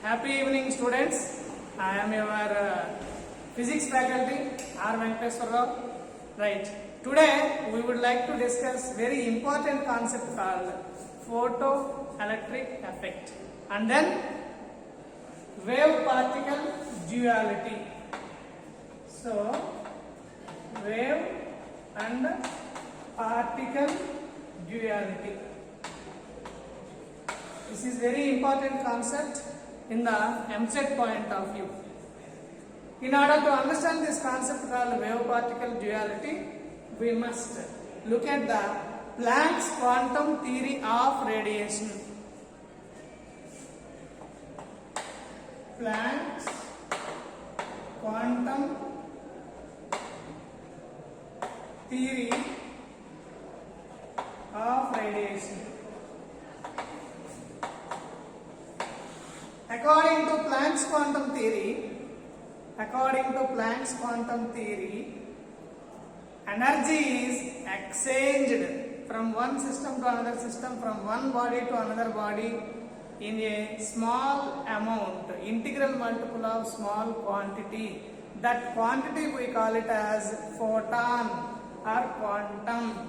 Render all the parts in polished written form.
Happy evening, students. I am your physics faculty, R. Venkateswara Rao. Right. Today we would like to discuss very important concept called photoelectric effect and then wave-particle duality. So, wave and particle duality. This is very important concept in the MCET point of view. In order to understand this concept called wave-particle duality, we must look at the Planck's quantum theory of radiation. Planck's quantum theory of radiation. According to Planck's quantum theory, energy is exchanged from one system to another system, from one body to another body in a small amount, integral multiple of small quantity. That quantity we call it as photon or quantum.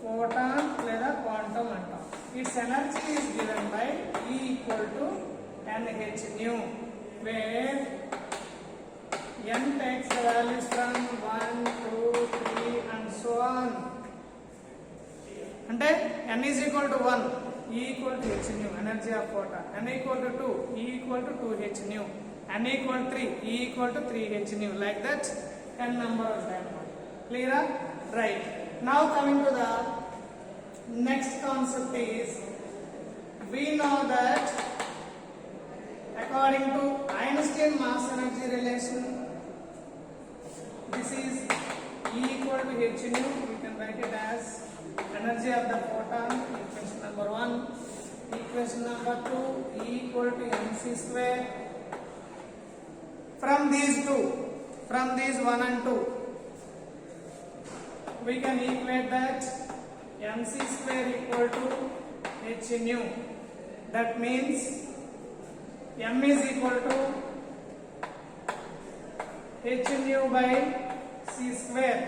Photon లేదా quantum అంటాం. Its energy is given by E equal to NH nu, where N takes the values from 1, 2, 3 and so on. అంటే N is equal to 1, E equal to H nu, energy of photon. N equal to 2, E equal to 2H nu. N equal to 3, E equal to 3H nu. Like that, N number of them. Clear? Right. Now coming to the next concept is, we know that according to Einstein mass energy relation, this is E equal to H nu. We can write it as energy of the photon, equation number 1. Equation number 2, E equal to mc square. From these 1 and 2, we can equate that mc square equal to h nu. That means m is equal to h nu by c square.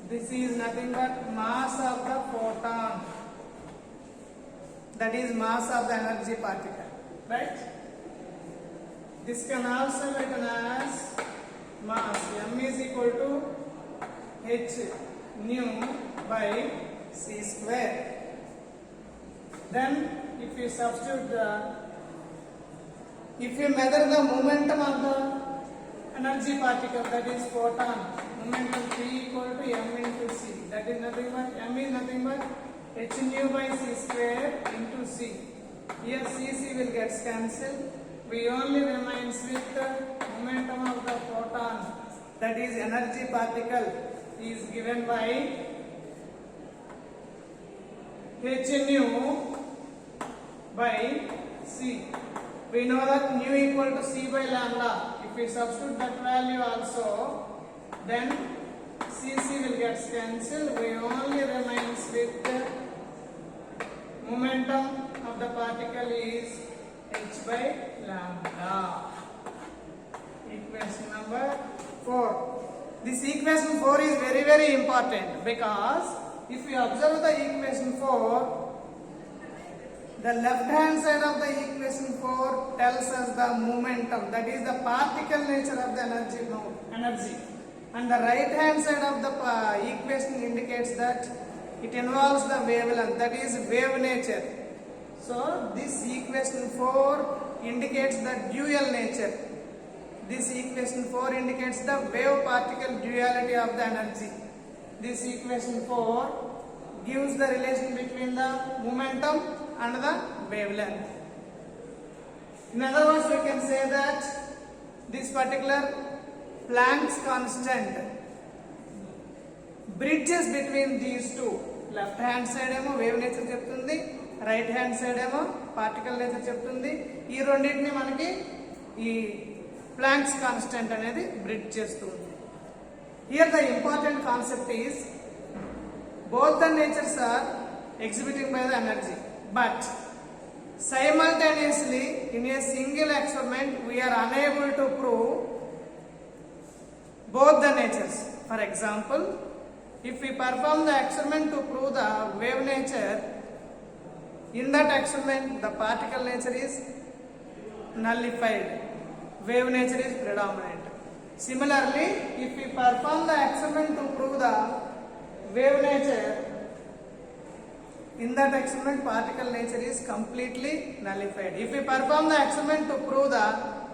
This is nothing but mass of the photon, that is mass of the energy particle, right? This can also be written as mass. M is equal to h nu by c square. Then if you substitute if you measure the momentum of the energy particle, that is photon, momentum P equal to m into c, that is nothing but m is nothing but h nu by c square into c. Here c will get cancelled. We only remains with the momentum of the photon, that is energy particle, is given by h nu by c. We know that nu equal to c by lambda. If we substitute that value also, then cc will get cancelled. We only remains with the momentum of the particle is h by lambda. Equation number 4. This equation 4 is very, very important, because if you observe the equation 4, the left hand side of the equation 4 tells us the momentum, that is the particle nature of the energy, and the right hand side of the equation indicates that it involves the wavelength, that is wave nature. So this equation 4 indicates the dual nature. This equation 4 indicates the wave-particle duality of the energy. This equation 4 gives the relation between the momentum and the wavelength. In other words, we can say that this particular Planck's constant bridges between these two. Left hand side emo wave nature చెప్తుంది, right hand side ఏమో particle nature చెప్తుంది. ఈ రెండింటిని మనకి ఈ Planck's constant అనేది bridge చేస్తుంది. Here the important concept is, both the natures are exhibiting by the energy, but Simultaneously, in a single experiment, we are unable to prove both the natures. For example, if we perform the experiment to prove the wave nature, in that experiment the particle nature is nullified, wave nature is predominant. Similarly, if we perform the experiment to prove the wave nature, in that experiment particle nature is completely nullified. If we perform the experiment to prove the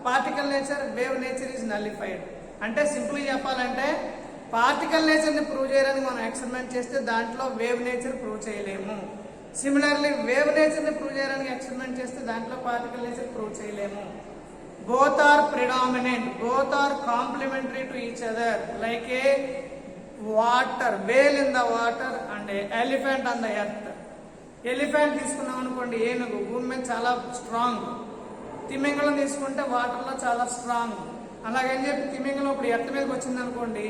particle nature, wave nature is nullified. అంటే సింపుల్గా చెప్పాలంటే particle నేచర్ని prove చేయడానికి మనం experiment చేస్తే దాంట్లో wave nature prove చేయలేము. Similarly wave నేచర్ని ప్రూవ్ చేయడానికి ఎక్స్పెరిమెంట్ చేస్తే దాంట్లో పార్టికల్ నేచర్ ప్రూవ్ చేయలేము. Both are predominant, both are complementary to each other, like a water, whale in the water and elephant on the earth. Elephant తీసుకున్నాం అనుకోండి, ఏనుగు భూమి మీద చాలా స్ట్రాంగ్. తిమింగలం తీసుకుంటే వాటర్లో చాలా స్ట్రాంగ్. అలాగని చెప్పి తిమింగలం ఇప్పుడు ఎర్త్ మీదకి వచ్చింది అనుకోండి,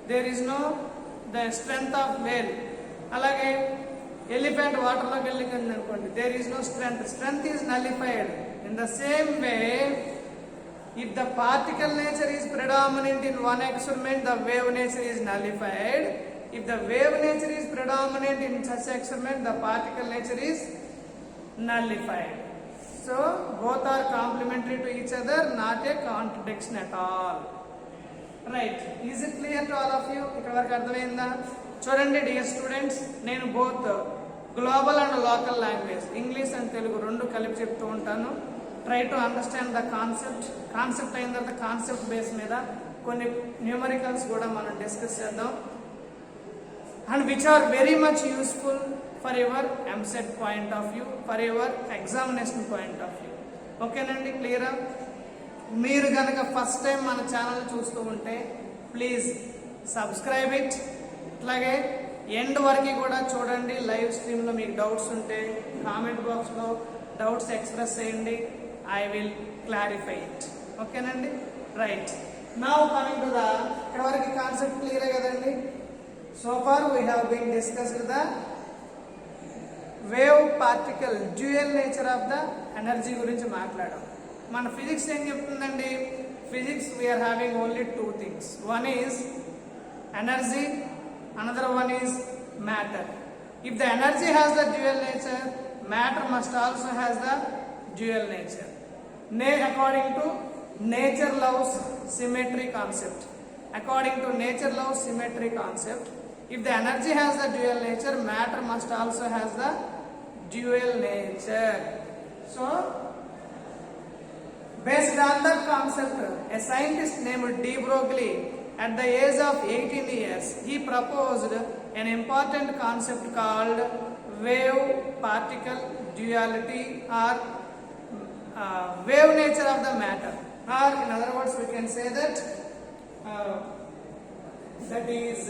there is no the strength of whale. అలాగే ఎలిఫెంట్ వాటర్లోకి వెళ్ళింది అనుకోండి, there is no strength, strength is nullified. In the same way, if the particle nature is predominant in one experiment, the wave nature is nullified. If the wave nature is predominant in such experiment, the particle nature is nullified. So both are complementary to each other, not a contradiction at all. Right? Is it clear to all of you? ఇక్కడ వరకు అర్థమైందా? చూడండి dear students, నేను both global and local language, English and Telugu రెండు కలిపి చెప్తూ ఉంటాను. Try to understand the concept. Concept అయిన తర్వాత కాన్సెప్ట్ బేస్ మీద కొన్ని న్యూమరికల్స్ కూడా మనం డిస్కస్ చేద్దాం, and which are very much useful for your EAMCET point of view, for your examination point of view. ఓకేనండి, క్లియరా? మీరు కనుక ఫస్ట్ టైం మన ఛానల్ చూస్తూ ఉంటే ప్లీజ్ సబ్స్క్రైబ్ ఇట్. అట్లాగే ఎండ్ వరకు కూడా చూడండి. లైవ్ స్ట్రీమ్లో మీకు డౌట్స్ ఉంటే కామెంట్ బాక్స్లో డౌట్స్ ఎక్స్ప్రెస్ చేయండి. I will clarify it. ఓకేనండి, right. Now coming to the, ఇక్కడ వరకు కాన్సెప్ట్ క్లియర్ కదండి. So far we have been discussed the wave particle dual nature of the energy గురించి మాట్లాడాం. మన ఫిజిక్స్ ఏం చెప్తుందండి? Physics we are having only two things. One is energy, another one is matter. If the energy has the dual nature, matter must also has the dual nature. According to nature loves symmetry concept. According to nature loves symmetry concept, if the energy has the dual nature, matter must also has the dual nature. So, based on that concept, a scientist named de Broglie, at the age of 18 years, he proposed an important concept called wave particle duality, or wave nature of the matter, or in other words we can say that that is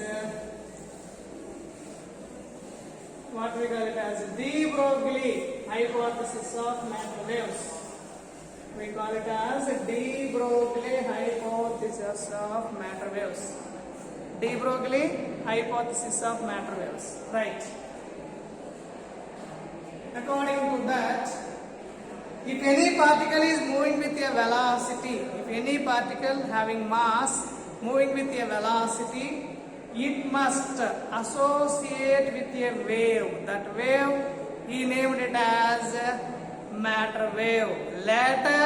what we call it as de Broglie hypothesis of matter waves. We call it as de Broglie hypothesis of matter waves. De Broglie hypothesis of matter waves, right? According to that, if any particle is moving with a velocity, if any particle having mass moving with a velocity, it must associate with a wave. That wave, he named it as matter wave. Later,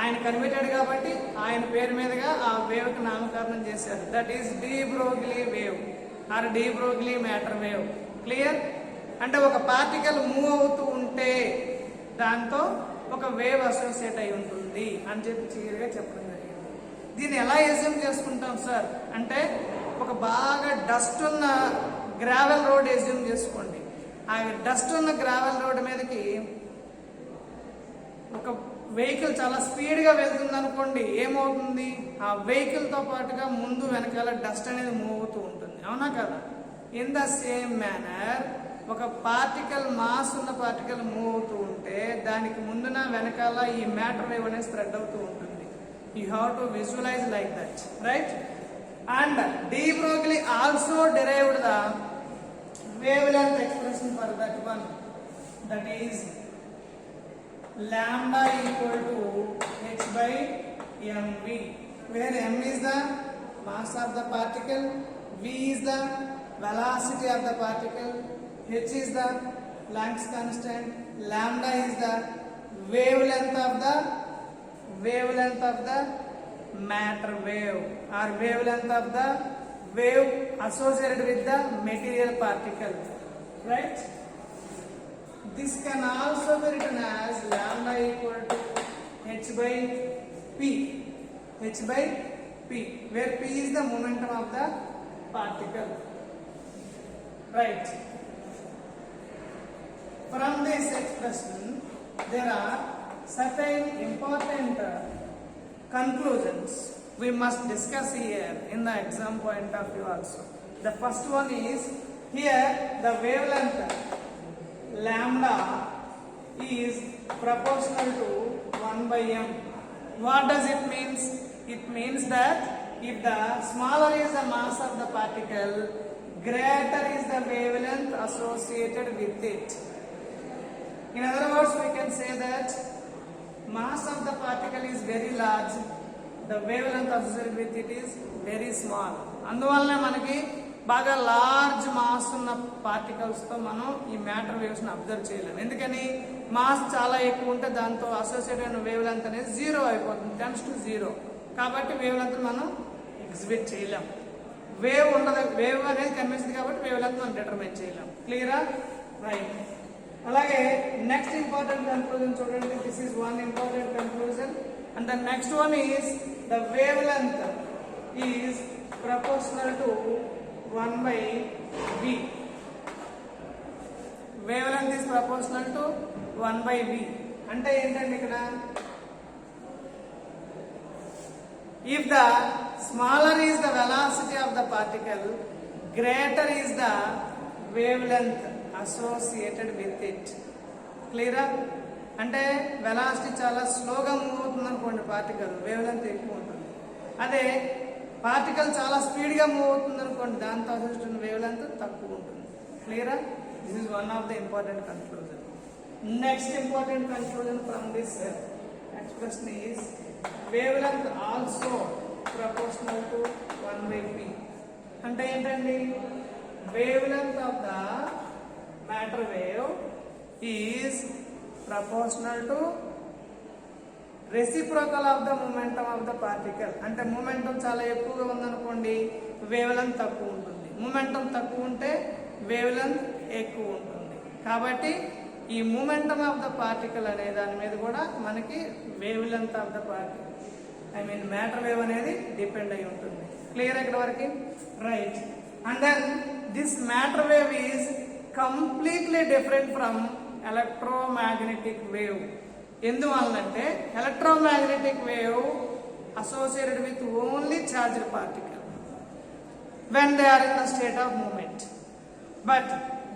ఆయన కనిపెట్టాడు కాబట్టి ఆయన పేరు మీదుగా ఆ wave కి నామకరణం చేశారు. That is de Broglie wave or de Broglie matter wave. Clear? అంటే ఒక పార్టికల్ మూవ్ అవుతూ ఉంటే దాంతో ఒక వేవ్ అసోసియేట్ అయి ఉంటుంది అని చెప్పి క్లియర్గా చెప్పడం జరిగింది. దీన్ని ఎలా ఎజ్యూమ్ చేసుకుంటాం సార్ అంటే, ఒక బాగా డస్ట్ ఉన్న గ్రావెల్ రోడ్ ఎజ్యూమ్ చేసుకోండి. ఆ డస్ట్ ఉన్న గ్రావెల్ రోడ్ మీదకి ఒక వెహికల్ చాలా స్పీడ్గా వెళ్తుంది అనుకోండి, ఏమవుతుంది? ఆ వెహికల్తో పాటుగా ముందు వెనకాల డస్ట్ అనేది మూవ్ అవుతూ ఉంటుంది, అవునా కదా? ఇన్ ద సేమ్ మేనర్, ఒక పార్టికల్ మాస్ ఉన్న పార్టికల్ మూవ్ అవుతూ ఉంటే దానికి ముందున వెనకాల ఈ మ్యాటర్ వేవ్ అనేది స్ప్రెడ్ అవుతూ ఉంటుంది. You have to visualise like that, right? And de Broglie also derived the wavelength expression for that one, that is lambda equal to h by mv, where m is the mass of the particle, v is the velocity of the particle, h is the Planck's constant, lambda is the wavelength of the matter wave or wavelength of the wave associated with the material particle, right? This can also be written as lambda equal to h by p, where p is the momentum of the particle, right? From this expression, there are certain important conclusions we must discuss here in the exam point of view also. The first one is, here the wavelength lambda is proportional to 1 by m. What does it mean? It means that if the smaller is the mass of the particle, greater is the wavelength associated with it. In other words, we can say that mass of the particle is very large, the wavelength associated with it is very small. అందువల్లనే మనకి బాగా large mass ఉన్న particles తో మనం ఈ matter waves ని observe చేయలేము. ఎందుకని? మాస్ చాలా ఎక్కువ ఉంటే దాంతో అసోసియేటెడ్ అయిన వేవ్ లెంత్ అనేది 0 అయిపోతుంది, టెన్స్ టు 0. కాబట్టి వేవ్ లెంత్ మనం ఎగ్జిబిట్ చేయలేం. వేవ్ ఉండదు, వేవ్ అనేది కనిపిస్తుంది కాబట్టి వేవ్ లెంత్ మనం డిటర్మైన్ చేయలేం. క్లియరా? రైట్. అలాగే నెక్స్ట్ ఇంపార్టెంట్ కన్క్లూజన్ చూడండి. This is one important conclusion. And the next one is the wave length is proportional to 1 by v. Wave length is proportional to 1 by v. అంటే ఏంటంటే ఇక్కడ if the smaller is the velocity of the particle, greater is the wavelength associated with it. క్లియరా? అంటే velocity చాలా స్లోగా move అవుతుంది అనుకోండి particle, wave length ఎక్కువ ఉంటుంది. అదే పార్టికల్ చాలా స్పీడ్గా మూవ్ అవుతుంది అనుకోండి, దాంతో అసోసియేటెడ్ వేవ్ లెంత్ తక్కువ ఉంటుంది. క్లియరా? This is one of the important conclusion. Next important conclusion from this expression is wave length also proportional to 1 by p. అంటే ఏంటండి? Wave length of the matter wave is proportional to reciprocal of the momentum of the particle. అంటే momentum చాలా ఎక్కువగా ఉందనుకోండి, wave length తక్కువ ఉంటుంది. Momentum తక్కువ ఉంటే వేవ్ లెంత్ ఎక్కువ ఉంటుంది. కాబట్టి ఈ మొమెంటం ఆఫ్ ద పార్టికల్ అనే దాని మీద కూడా మనకి wave length of the particle, I mean matter wave అనేది డిపెండ్ అయి ఉంటుంది. క్లియర్ ఇక్కడ వరకు? Right. And then this matter wave is completely different from electromagnetic wave. ఎందువల్లంటే electromagnetic wave associated with only charged particle when they are in the state of movement, but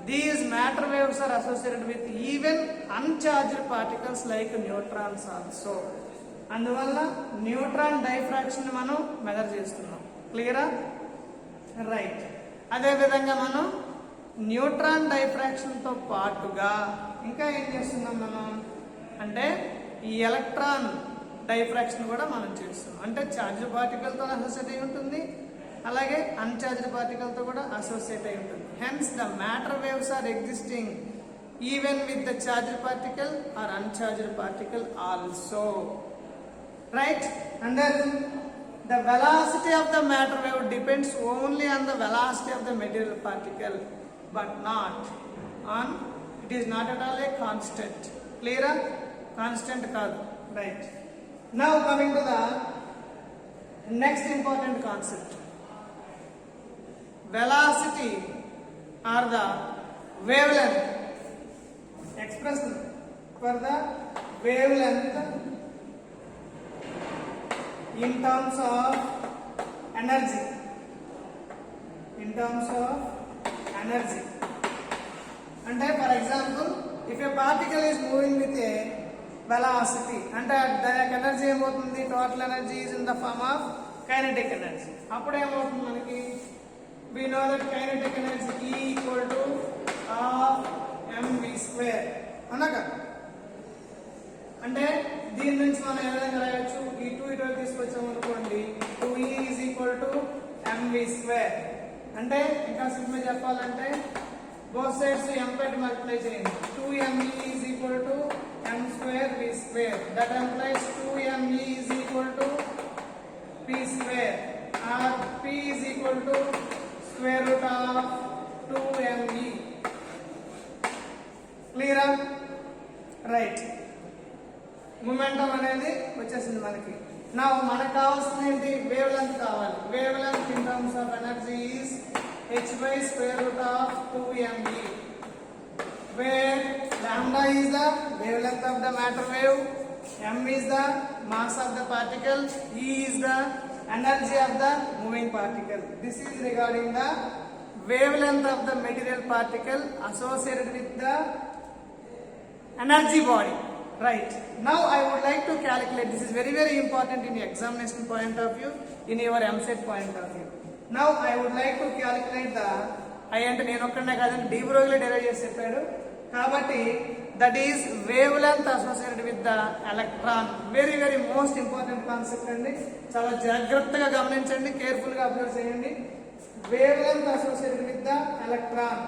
these matter waves are associated with even uncharged particles like neutrons also. అందువల్ల neutron diffraction మనం measure చేస్తున్నాం. క్లియరా? Right. అదే విధంగా మనం neutron diffraction తో పాటుగా ఇంకా ఏం చేస్తున్నాం మనం అంటే ఈ ఎలక్ట్రాన్ డైఫ్రాక్షన్ కూడా మనం చేస్తున్నాం. అంటే చార్జ్ పార్టికల్ తో అసోసియేట్ అయి ఉంటుంది, అలాగే అన్చార్జ్డ్ పార్టికల్ తో కూడా అసోసియేట్ అయి ఉంటుంది. Hence the matter waves are existing even with the charged particle or uncharged particle also. Right. And then the velocity of the matter wave depends only on the velocity of the material particle, but not on, it is not at all a constant. Clear? Constant kaadu. Right. Now coming to the next important concept. Velocity or the wavelength. Expression for the wavelength in terms of energy. In terms of energy. And for example, if a particle is moving with a velocity, and the energy ఏమవుతుంది? Total energy is in the form of kinetic energy. అప్పుడు ఏమవుతుంది మనకి? We know that kinetic energy E equal to half mv square. అనగా అంటే దీని నుంచి మనం ఏ విధంగా రాయొచ్చు, ఈ 2 ఇటు తీసుకొచ్చాము అనుకోండి, 2e is equal to mv square. అంటే ఇంకా సింపుల్ చెప్పాలంటే బోత్ సైడ్స్ m పెట్టి మల్టిప్లై చేయండి. 2me is equal to m square v square. That implies 2me is equal to p square or p is equal to square root of 2me. క్లియరా? Right. Momentum అనేది వచ్చేసింది మనకి. నా మనకు కావాల్సింది ఏంటి, వేవ్ లెంత్ కావాలి. Wave length in terms of energy is h by square root of 2me, where lambda is the wavelength of the matter wave, m is the mass of the particle, E is the energy of the moving particle. This is regarding the wavelength of the material particle associated with the energy body. Right. Now I would like to calculate. This is very very important in your examination point of view, in your MSET point of view. Now I would like to calculate the I అంటే నేను ఒక్కనే కాదని de Broglie derive చేసి చెప్పాడు కాబట్టి that is wave length associated with the electron. Very very most important concept అండి. చాలా జాగ్రత్తగా గమనించండి, కేర్ఫుల్ గా అబ్జర్వ్ చేయండి. Wave length associated with the electron.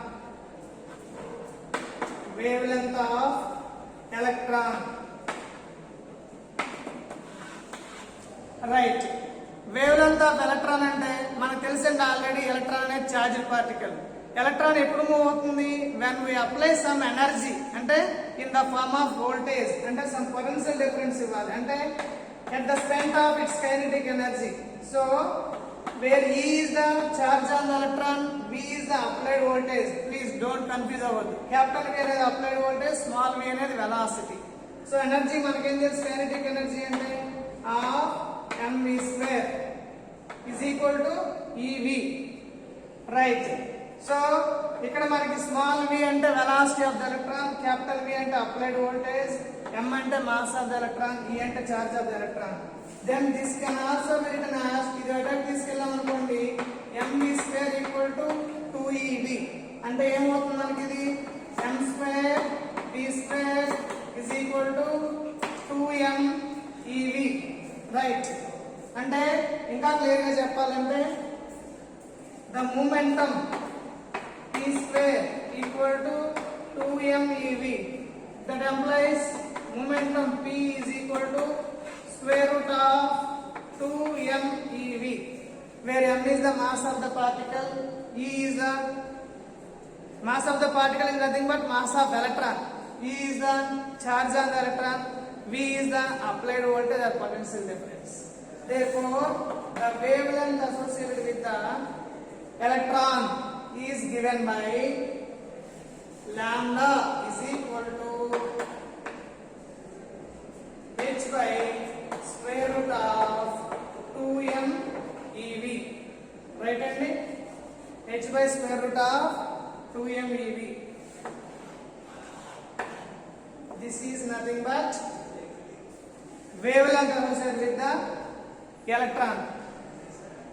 Wave length of electron. Right. Wave length of electron అంటే మనకు తెలిసింది ఆల్రెడీ, ఎలక్ట్రాన్ అనేది చార్జ్డ్ పార్టికల్. ఎలక్ట్రాన్ ఎప్పుడు మూవ్ అవుతుంది, when we apply some energy, అంటే in the form of voltage, అంటే some potential difference ఇవ్వాలి, అంటే at the strength of it's kinetic energy. So where E is the charge on the electron, V is the applied voltage. Please don't confuse అవ్వద్దు. Capital V అనేది applied voltage, small v అనేది velocity. So energy మనకేం తెలుసు, kinetic energy అంటే mv square is equal to ev. Right. So ఇక్కడ మనకి small v అంటే velocity of the electron, capital V అంటే అప్లైడ్ వోల్టేజ్, m అంటే mass of the electron, E అంటే charge of the electron. Then this can also be written as, ఇది attack తీసుకెళ్ళాం అనుకోండి, mv square equal to 2ev. అంటే ఏమవుతుంది మనకి, ఇది m square v square is equal to 2mev. Right. అంటే ఇంకా క్లియర్ గా చెప్పాలంటే the momentum p square equal to 2mev. That employees momentum p is equal to square root of 2mev, where m is the mass of the particle, E is the mass of the particle is nothing but mass of electron, E is the charge on the electron, V is the applied voltage or potential difference. Therefore, the wavelength associated with the electron is given by lambda is equal to h by square root of 2mev. Right అండి, h by square root of 2mev. This is nothing but wavelength associated with the electron.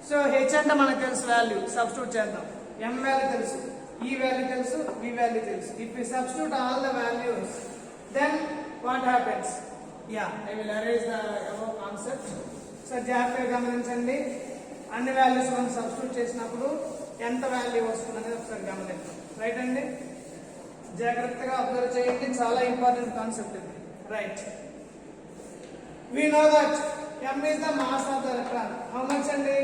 So h అంటే మనకు తెలుసు value, substitute చేద్దాం. m value తెలుసు, e value తెలుసు, v value తెలుసు. If we substitute all the values, then what happens? Yeah, I will erase the above concept. So జాగ్రత్తగా గమనించండి. అన్ని వాల్యూస్ మనం సబ్స్టిట్యూట్ చేసినప్పుడు ఎంత వాల్యూ వస్తుంది అనేది ఒకసారి గమనిద్దాం. రైట్ అండి, జాగ్రత్తగా అబ్జర్వ్ చేయండి, చాలా ఇంపార్టెంట్ కాన్సెప్ట్ ఇది. Right. We know that m is the mass of the electron. How much అండి?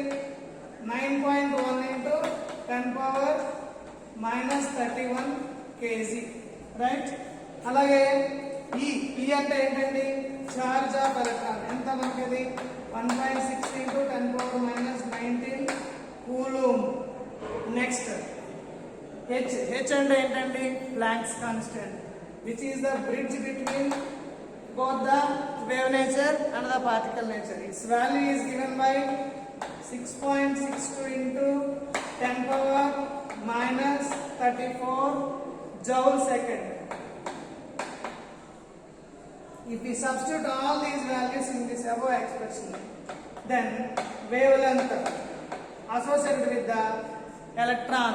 9.1 into 10 power minus 31 kg. Right. అలాగే E అంటే ఏంటండి? Charge of electron. ఎంత మనకి? 1.6 into 10 power minus 19 coulomb. Next H అంటే ఏంటండి? Planks constant, which is the bridge between both the wave nature and the particle nature. Its value is given by 6.62 into 10 power minus 34 joule second. If we substitute all these values in this above expression, then wavelength associated with the electron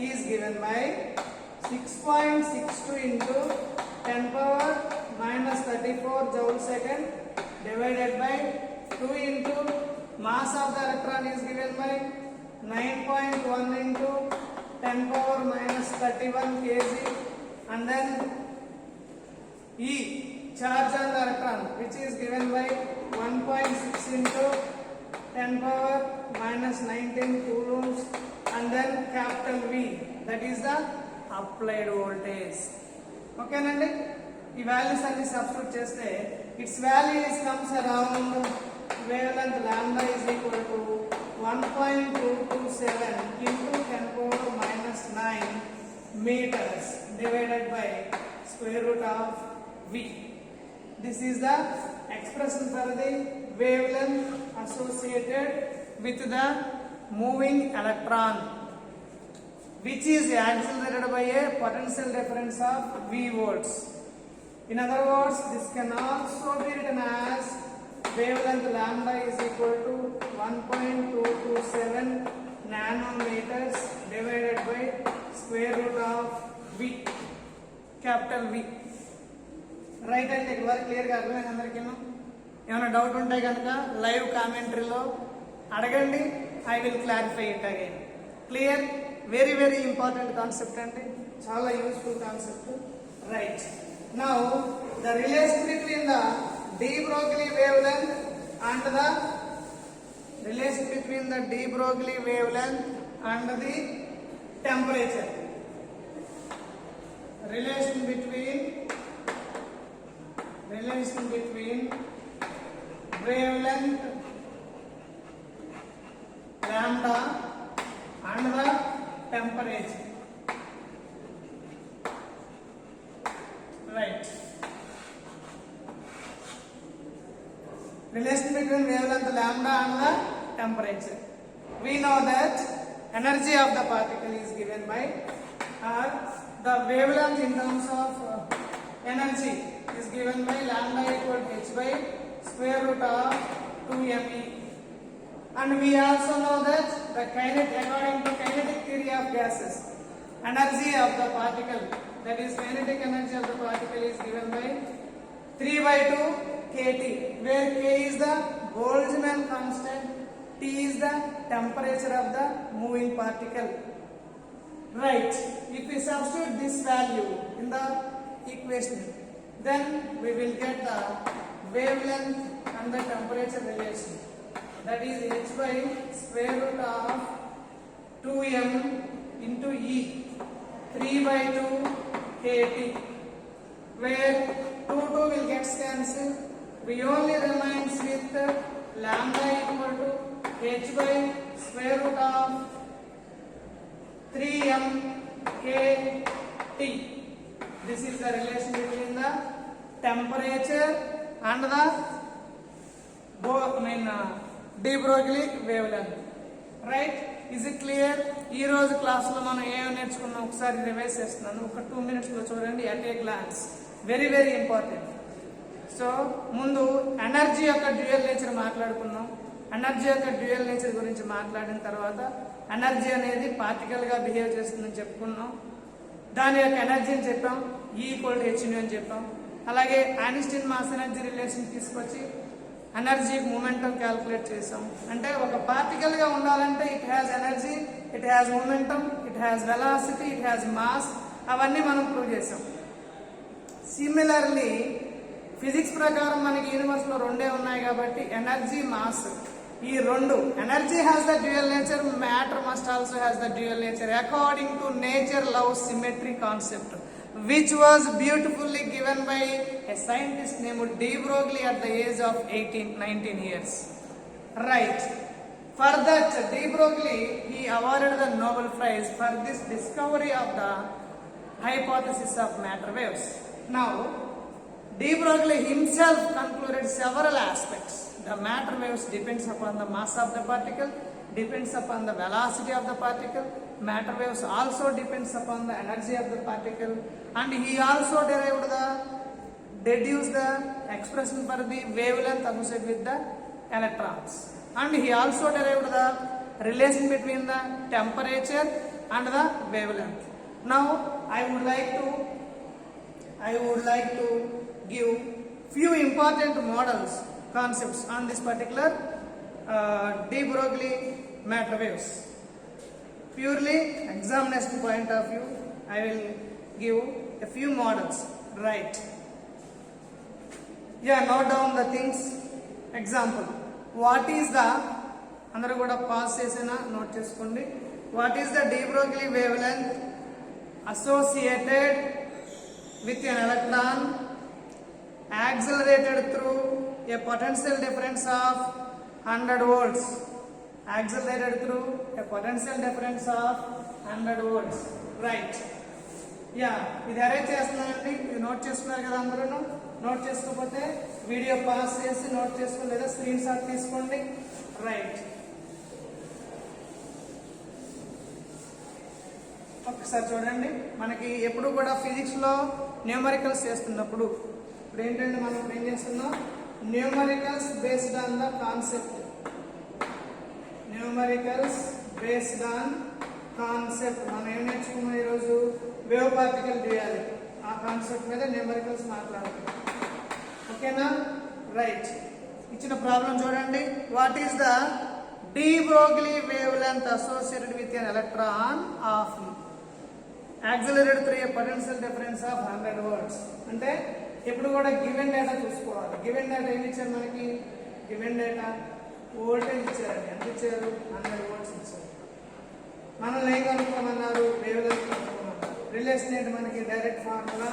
is given by 6.62 into 10 power minus 34 joule second divided by 2 into mass of the electron is given by 9.1 into 10 power minus 31 kg, and then E charge on the electron which is given by 1.6 into 10 power minus 19 coulombs, and then capital V, that is the applied voltage. Okay nandi, ఈ values అన్ని substitute చేస్తే its value comes around wavelength lambda is equal to 1.227 into 10 power minus 9 meters divided by square root of V. This is the expression for the wavelength associated with the moving electron, which is accelerated by a potential difference of V volts. In other words, this can also be written as wavelength lambda is equal to 1.227 nanometers divided by square root of V, capital V. Right అండి, ఇక్కడ వరకు క్లియర్గా అర్థమైంది అందరికీ. ఏమైనా doubt ఉంటే కనుక live కామెంటరీలో అడగండి, I will clarify it again. Clear? Very very important concept అండి, చాలా useful concept. Right, now the relation between the de Broglie wavelength and the relation between the de Broglie wavelength and the temperature. Relation between wavelength lambda and the temperature. Right. Relation between wavelength lambda and the temperature. We know that energy of the particle is given by, or the wavelength in terms of energy is given by lambda equal to h by square root of 2me. And we also know that the according to kinetic theory of gases, energy of the particle, that is kinetic energy of the particle, is given by 3/2 kT, where K is the Boltzmann constant, T is the temperature of the moving particle. Right, if we substitute this value in the equation, then we will get the wavelength and the temperature relation, that is h by square root of 2m into E, 3/2 kT, where 2 will get cancelled. We only remains with lambda equal to h by square root of 3m kT. This is the relation between the temperature and the de Broglie wavelength. Right? Is it clear? ఈ రోజు క్లాసులో మనం ఏమేమి నేర్చుకున్నాం ఒకసారి revise చేస్తున్నాను. ఒక 2 minutes లో చూడండి, at a glance. Very very important. So ముందు ఎనర్జీ యొక్క డ్యూయల్ నేచర్ మాట్లాడుకున్నాం. ఎనర్జీ యొక్క డ్యూయల్ నేచర్ గురించి మాట్లాడిన తర్వాత ఎనర్జీ అనేది పార్టికల్ గా బిహేవ్ చేస్తుందని చెప్పుకున్నాం. దాని యొక్క ఎనర్జీని చెప్పాం, E ఈక్వల్ టు hν అని చెప్పాం. అలాగే ఐన్స్టీన్ మాస్ ఎనర్జీ రిలేషన్ తీసుకొచ్చి ఎనర్జీ మూమెంటం క్యాల్కులేట్ చేసాం. అంటే ఒక పార్టికల్ గా ఉండాలంటే it has energy, it has momentum, it has velocity, it has mass, అవన్నీ మనం ప్రూవ్ చేసాం. సిమిలర్లీ ఫిజిక్స్ ప్రకారం మనకి యూనివర్స్ లో రెండే ఉన్నాయి కాబట్టి ఎనర్జీ, మాస్, ఈ రెండు. Energy has the dual nature, matter must also has the dual nature according to nature love symmetry concept, which was beautifully given by a scientist named de Broglie at the age of 19 years. Right. For that, de Broglie, he awarded the Nobel Prize for this discovery of the hypothesis of matter waves. Now, de Broglie himself concluded several aspects. The matter waves depends upon the mass of the particle, depends upon the velocity of the particle. Matter waves also depends upon the energy of the particle, and he also deduced the expression for the wavelength associated with the electrons, and he also derived the relation between the temperature and the wavelength. Now I would like to give few important models, concepts on this particular de Broglie matter waves. Purely examination point of view, I will give a few models. Right. Yeah, note down the things. Example. What is the అందరూ కూడా pass చేసినా note చేసుకోండి. What is the de Broglie wavelength associated with an electron accelerated through a potential difference of 100 volts? Accelerated through a potential difference of 100 volts. Right. Yeah, ఇది arrange చేస్తున్నానండి. ఇది note చేసుకున్నారు కదా అందరూ. నోట్ చేసుకోకపోతే video pass చేసి note చేసుకోండి లేదా స్క్రీన్ షాట్ తీసుకోండి. రైట్. ఒకసారి చూడండి, మనకి ఎప్పుడు కూడా ఫిజిక్స్ లో న్యూమరికల్స్ చేస్తున్నప్పుడు ఇప్పుడు ఏంటంటే మనం ఏం చేస్తున్నాం, numericals based on the concept. Numericals based on concept. మనం ఏం నేర్చుకున్నాం ఈరోజు, వేవ్ పార్టికల్ డ్యూయాలిటీ. ఆ కాన్సెప్ట్ మీద న్యూమరికల్స్ మాట్లాడుతున్నాం. ఓకేనా? రైట్. ఇచ్చిన ప్రాబ్లం చూడండి. What is the de Broglie wavelength associated with an electron of accelerated through a potential difference of 100 volts. అంటే ఇప్పుడు కూడా గివెన్ డేటా చూసుకోవాలి. గివెన్ డేటా ఏమి ఇచ్చారు మనకి? గివెన్ డేటా వోల్టేజ్ ఇచ్చారు. ఎంత ఇచ్చారు? 100 volts ఇచ్చారు. మనల్ని ఏం కనుక్కోమన్నారు? వేవ్ లెంత్ కనుక్కోమన్నారు. రిలేషన్ ఏంటి మనకి? డైరెక్ట్ ఫార్ములా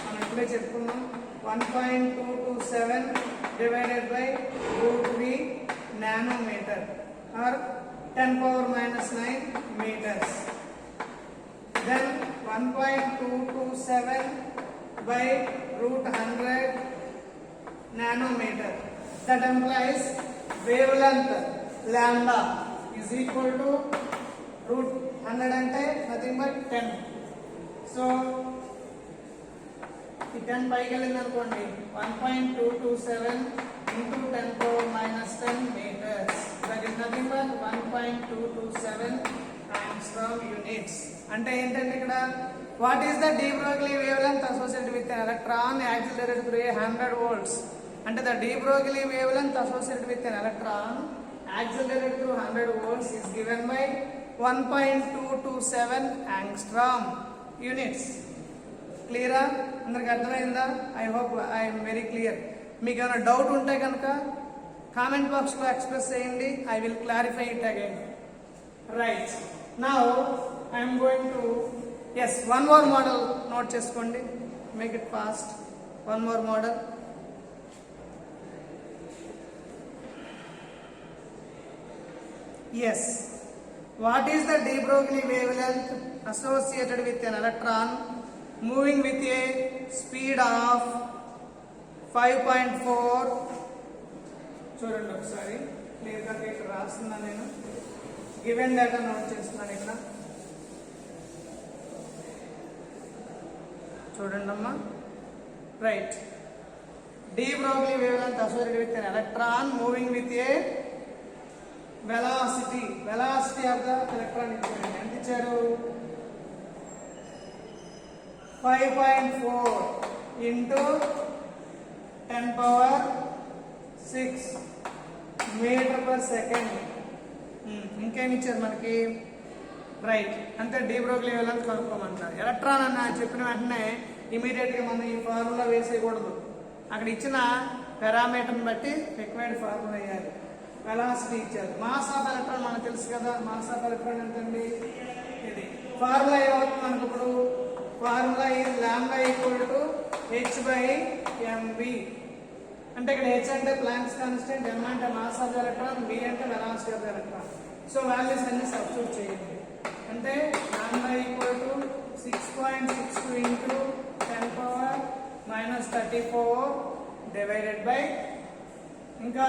మనం ఇప్పుడే చెప్పుకున్నాం. 1.227 divided by √3 nanometer or 10⁻⁹ meters. Then 1.227 by √100 nanometer. That implies wavelength lambda is equal to √100 అంటే nothing but 10. So ఈ 10 పైకి వెళ్ళింది అనుకోండి, 1.227 into 10⁻⁻10 meters. That is nothing but 1.227 angstrom units. అంటే ఏంటంటే ఇక్కడ what is the de Broglie wavelength associated with an electron accelerated through 100 volts. అంటే the de Broglie wavelength associated with an electron accelerated through 100 volts is given by 1.227 angstrom units. క్లియరా? అందరికి అర్థమైందా? I hope I'm very clear. మీకు ఏమైనా doubt ఉంటే కనుక comment బాక్స్లో express చేయండి. I will clarify it again. Right. Now I'm going to one more model note చేసుకోండి. Make it fast. One more model. What is the de Broglie wavelength associated with an electron moving with a speed of 5.4. చూడండి ఒకసారి clear గా ఇక్కడ రాస్తున్నా నేను. Given data note చేస్తున్నాను ఇక్కడ. చూడండి అమ్మా. Right. de Broglie wavelength associated with an electron moving with a velocity of the electron ఇచ్చారు. ఎంత ఇచ్చారు? 5.4 into 10⁻⁶ మీటర్ పర్ సెకండ్. ఇంకేమి ఇచ్చారు మనకి? రైట్. అంటే de Broglie wavelength కనుక్కోమంటారు. ఎలక్ట్రాన్ అన్న చెప్పిన వెంటనే ఇమీడియట్ గా మనం ఈ ఫార్ములా వేసేయకూడదు. అక్కడ ఇచ్చిన పారామీటర్ని బట్టి రిక్వైర్డ్ ఫార్ములా వేయాలి. వెలాసిటీ ఇచ్చారు. మాస్ ఆఫ్ ఎలక్ట్రాన్ మనకు తెలుసు కదా. మాస్ ఆఫ్ ఎలక్ట్రాన్ ఎంతండి? ఇది ఫార్ములా ఏమవుతుంది మనకు ఇప్పుడు? Formula is lambda equal to h/mv. అంటే ఇక్కడ h అంటే ప్లాంక్స్ కాన్స్టెంట్, m అంటే మాస్ ఆఫ్ ఎలక్ట్రాన్, v అంటే velocity of electron. So values అన్ని సబ్స్టిట్యూట్ చేయండి. అంటే lambda equal to 6.62 into 10⁻⁻34 divided by ఇంకా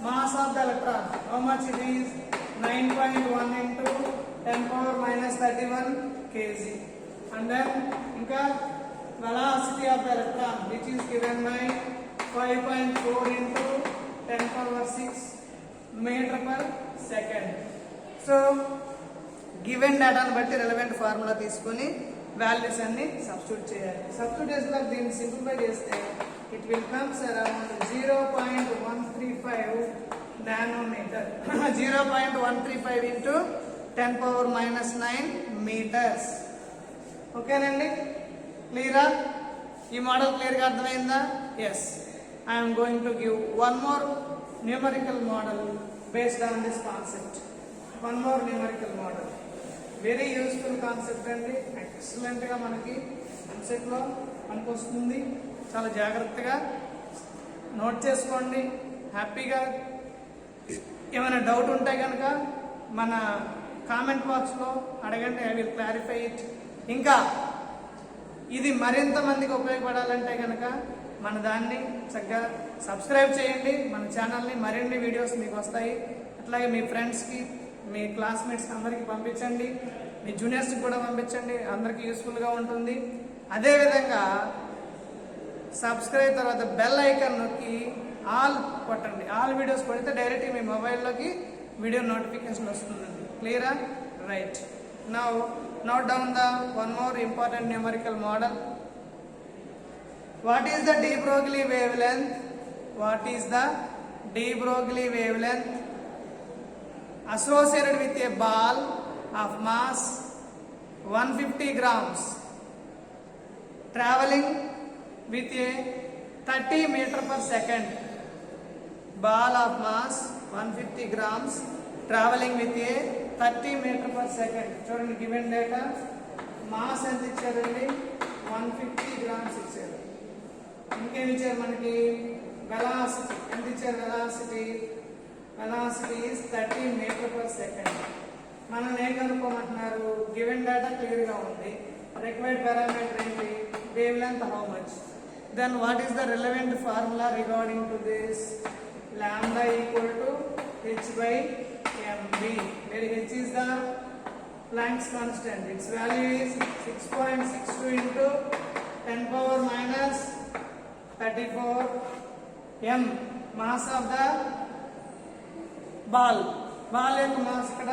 mass of the electron how much it is 9.1 into 10⁻⁻31 kg. And then ఇంకా velocity of the electron which is given by 5.4 into 10⁻⁶ meter per second. So given డేటాను బట్టి relevant formula తీసుకొని values అన్ని substitute చేయాలి. Substitute చేసిన దీన్ని simplify చేస్తే it will comes around 0.135 nanometer. 0.135 into 10 power minus 9 meters. ఓకేనండి, క్లియరా? ఈ మోడల్ క్లియర్గా అర్థమైందా? Yes, I'm going to give one more numerical model based on this concept. One more numerical model, very useful concept అండి, excellent గా మనకి concept లో మనకు వస్తుంది. చాలా జాగ్రత్తగా నోట్ చేసుకోండి, హ్యాపీగా. ఏమైనా డౌట్ ఉంటే కనుక మన కామెంట్ బాక్స్ లో అడగండి, ఐ విల్ క్లారిఫై ఇట్. ఇంకా ఇది మరింత మందికి ఉపయోగపడాలంటే కనుక మన దాన్ని చక్కగా సబ్స్క్రైబ్ చేయండి, మన ఛానల్ని. మరిన్ని వీడియోస్ మీకు వస్తాయి. అట్లాగే మీ ఫ్రెండ్స్కి, మీ క్లాస్మేట్స్కి అందరికీ పంపించండి, మీ జూనియర్స్కి కూడా పంపించండి, అందరికీ యూస్ఫుల్గా ఉంటుంది. అదేవిధంగా సబ్స్క్రైబ్ తర్వాత బెల్ ఐకాన్ నొక్కి ఆల్ కొట్టండి. ఆల్ వీడియోస్ కొడితే డైరెక్ట్గా మీ మొబైల్లోకి వీడియో నోటిఫికేషన్ వస్తుందండి. క్లియరా? Right. Now note down the one more important numerical model. What is the de Broglie wavelength? What is the de Broglie wavelength associated with a ball of mass 150 grams traveling with a 30 meter per second? Ball of mass 150 grams traveling with a 30 meter per second. చూడండి, given data mass ఎంత ఇచ్చారండి? 150 grams ఇచ్చారు. ఇంకేమి ఇచ్చారు మనకి? Velocity ఎంత ఇచ్చారు? Velocity is 30 meter per second. మనం ఏం కనుక్కోమంటున్నారు? గివెన్ డేటా క్లియర్ గా ఉంది. రిక్వైర్డ్ పారామీటర్ ఏంటి? Wavelength how much. Then what is the relevant formula regarding to this? Lambda equal to h by mv, where h is the Planck's constant. Its value is 6.62 into 10 power minus 34 m. Mass of the ball. Ball యొక్క mass ఇక్కడ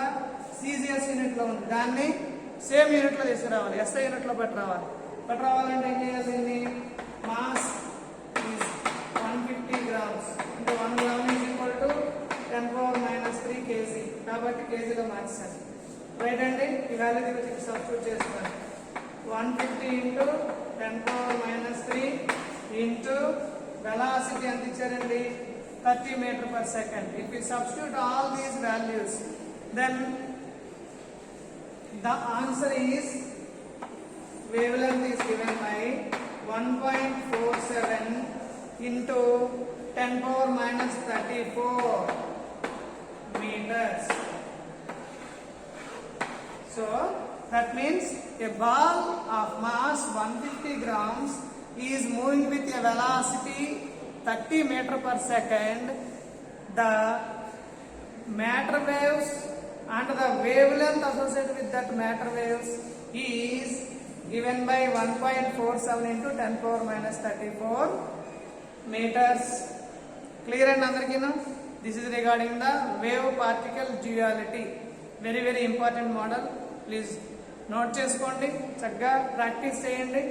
CGS unit లో ఉంది. దాన్ని same unit లో తీసుకురావాలి, SI unit లో పట్టురావాలంటే ఏం చేయాలి? మాస్ ఈజ్ 150 grams అంటే 1 gram is equal to 10 power minus 3 kg. కాబట్టి కేజీలో మార్చాలి. రైట్ అండి, ఈ వాల్యూ దగ్గర సబ్స్టిట్యూట్ చేసుకోండి. 150 into 10 power minus 3 into velocity ఎంత ఇచ్చారండి? 30 meter per second. If we substitute all these values, then the answer is wavelength is given by 1.47 into 10 power minus 34 meters. So that means a ball of mass 150 grams is moving with a velocity 30 meter per second. The matter waves and the wavelength associated with that matter waves is given by 1.47 into 10 power minus 34 meters. Clear and andarkina? This is regarding the wave particle duality. Very very important model. Please note చేసుకోండి, చక్కగా practice చేయండి.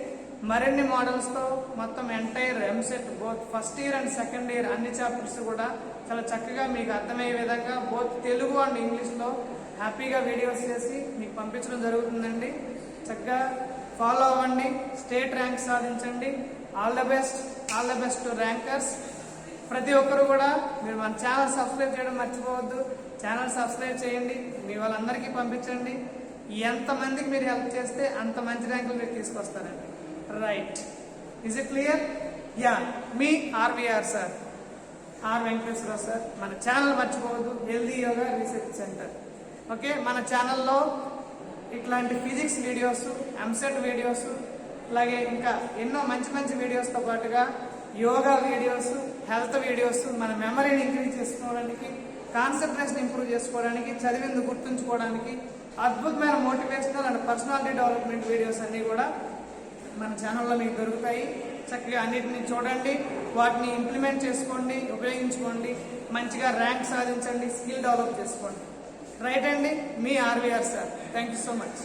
మరిన్ని models తో మొత్తం entire EAMCET both first year and second year అన్ని chapters కూడా చాలా చక్కగా మీకు అర్థమయ్యే విధంగా బోత్ తెలుగు అండ్ ఇంగ్లీష్ లో హ్యాపీగా వీడియోస్ చేసి మీకు పంపించడం జరుగుతుందండి. చక్కగా ఫాలో అవ్వండి, స్టేట్ ర్యాంక్ సాధించండి. All the best to rankers. ప్రతి ఒక్కరు కూడా మీరు మన ఛానల్ సబ్స్క్రైబ్ చేయడం మర్చిపోవద్దు. ఛానల్ సబ్స్క్రైబ్ చేయండి, మీ వాళ్ళందరికీ పంపించండి. ఎంతమందికి మీరు హెల్ప్ చేస్తే అంత మంచి ర్యాంకులు మీరు తీసుకొస్తారండి. Right, is it clear? Yeah, మీ RVR sir, R Venkateswara Rao sir. మన ఛానల్ మర్చిపోవద్దు, healthy yoga research centre. Okay, మన ఛానల్లో ఇట్లాంటి ఫిజిక్స్ వీడియోస్, ఎంసెట్ వీడియోస్, అలాగే ఇంకా ఎన్నో మంచి మంచి వీడియోస్తో పాటుగా యోగా వీడియోస్, హెల్త్ వీడియోస్, మన మెమరీని ఇంక్రీజ్ చేసుకోవడానికి, కాన్సన్ట్రేషన్ ఇంప్రూవ్ చేసుకోవడానికి, చదివింది గుర్తుంచుకోవడానికి అద్భుతమైన motivational and personality development videos అన్నీ కూడా మన ఛానల్లో మీకు దొరుకుతాయి. చక్కగా అన్నిటిని చూడండి, వాటిని ఇంప్లిమెంట్ చేసుకోండి, ఉపయోగించుకోండి, మంచిగా ర్యాంక్ సాధించండి, స్కిల్ డెవలప్ చేసుకోండి. రైట్ అండి, మీ RVR sir. Thank you so much.